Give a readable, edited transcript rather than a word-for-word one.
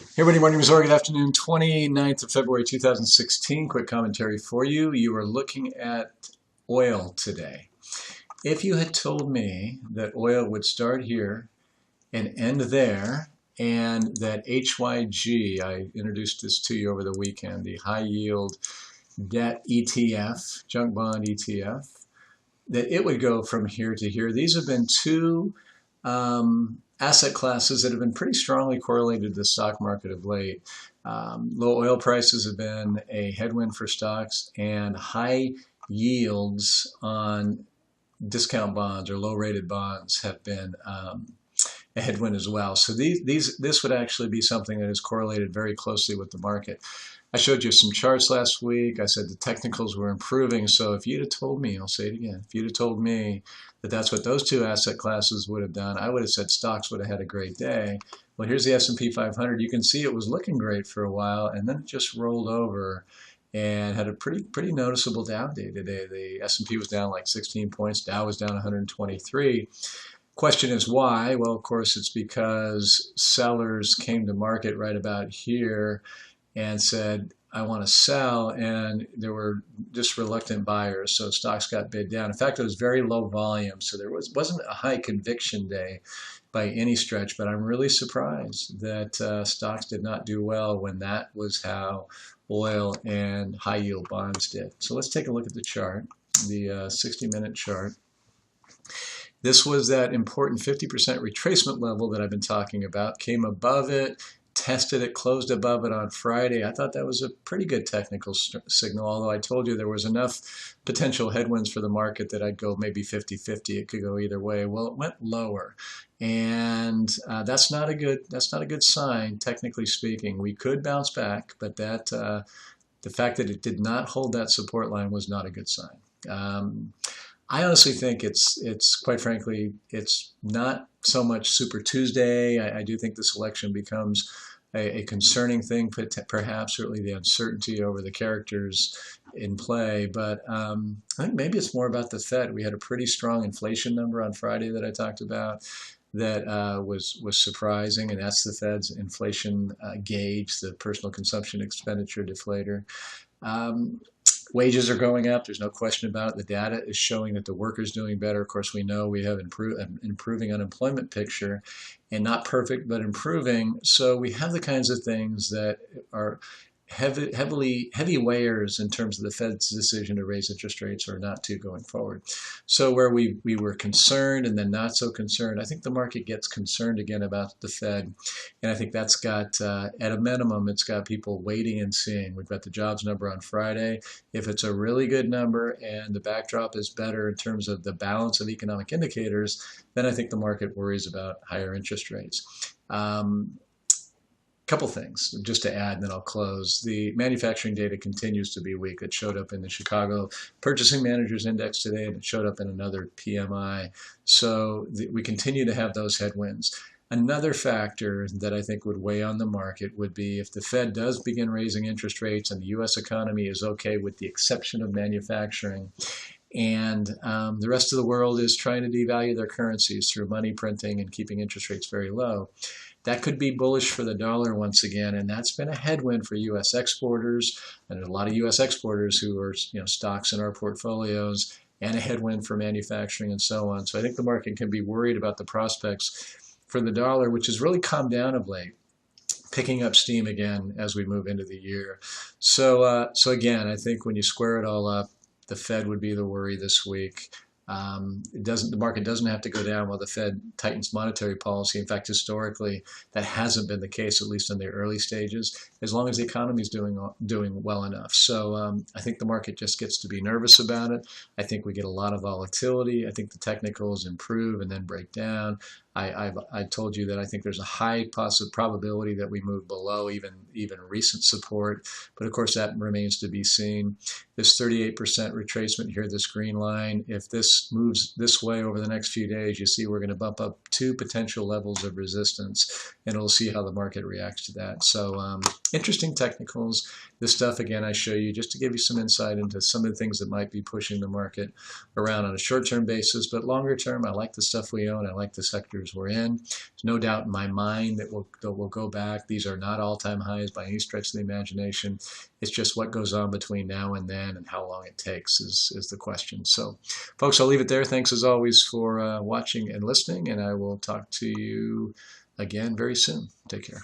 Hey everybody, morning, Missouri. Good afternoon, 29th of February 2016. Quick commentary for you. You are looking at oil today. If you had told me that oil would start here and end there, and that HYG, I introduced this to you over the weekend, the high yield debt ETF, junk bond ETF, that it would go from here to here. These have been two asset classes that have been pretty strongly correlated to the stock market of late. Low oil prices have been a headwind for stocks, and high yields on discount bonds or low-rated bonds have been a headwind as well. So this would actually be something that is correlated very closely with the market. I showed you some charts last week. I said the technicals were improving. So if you'd have told me, I'll say it again, if you'd have told me that that's what those two asset classes would have done, I would have said stocks would have had a great day. Well, here's the S&P 500. You can see it was looking great for a while, and then it just rolled over and had a pretty noticeable down day today. The S&P was down like 16 points. Dow was down 123. Question is why? Well, of course, it's because sellers came to market right about here and said, I want to sell, and there were just reluctant buyers, so stocks got bid down. In fact, it was very low volume, so there wasn't a high conviction day by any stretch, but I'm really surprised that stocks did not do well when that was how oil and high yield bonds did. So let's take a look at the chart, the 60-minute chart. This was that important 50% retracement level that I've been talking about, came above it, tested it, closed above it on Friday. I thought that was a pretty good technical signal, although I told you there was enough potential headwinds for the market that I'd go maybe 50-50. It could go either way. Well, it went lower, and that's not a good sign, technically speaking. We could bounce back, but that the fact that it did not hold that support line was not a good sign. I honestly think it's quite frankly, it's not so much Super Tuesday. I do think this election becomes a concerning thing, perhaps certainly the uncertainty over the characters in play. But I think maybe it's more about the Fed. We had a pretty strong inflation number on Friday that I talked about that was surprising, and that's the Fed's inflation gauge, the personal consumption expenditure deflator. Wages are going up. There's no question about it. The data is showing that the worker's doing better. Of course, we know we have an improving unemployment picture, and not perfect, but improving. So we have the kinds of things that are heavy weighers in terms of the Fed's decision to raise interest rates or not to going forward. So where we were concerned and then not so concerned, I think the market gets concerned again about the Fed. And I think that's got, at a minimum, it's got people waiting and seeing. We've got the jobs number on Friday. If it's a really good number and the backdrop is better in terms of the balance of economic indicators, then I think the market worries about higher interest rates. Couple things just to add, and then I'll close. The manufacturing data continues to be weak. It showed up in the Chicago Purchasing Managers Index today, and it showed up in another PMI. So we continue to have those headwinds. Another factor that I think would weigh on the market would be if the Fed does begin raising interest rates and the U.S. economy is okay with the exception of manufacturing, and the rest of the world is trying to devalue their currencies through money printing and keeping interest rates very low. That could be bullish for the dollar once again, and that's been a headwind for U.S. exporters, and a lot of U.S. exporters who are stocks in our portfolios, and a headwind for manufacturing and so on. So I think the market can be worried about the prospects for the dollar, which has really calmed down of late, picking up steam again as we move into the year. So again, I think when you square it all up, the Fed would be the worry this week. The market doesn't have to go down while the Fed tightens monetary policy. In fact, historically, that hasn't been the case, at least in the early stages, as long as the economy is doing well enough. So I think the market just gets to be nervous about it. I think we get a lot of volatility. I think the technicals improve and then break down. I told you that I think there's a high probability that we move below even recent support, but of course that remains to be seen. This 38% retracement here, this green line, if this moves this way over the next few days, you see we're going to bump up two potential levels of resistance, and we'll see how the market reacts to that. So interesting technicals. This stuff, again, I show you just to give you some insight into some of the things that might be pushing the market around on a short-term basis, but longer term, I like the stuff we own. I like the sectors years we're in. There's no doubt in my mind that we'll go back. These are not all-time highs by any stretch of the imagination. It's just what goes on between now and then and how long it takes is the question. So, folks, I'll leave it there. Thanks as always for watching and listening, and I will talk to you again very soon. Take care.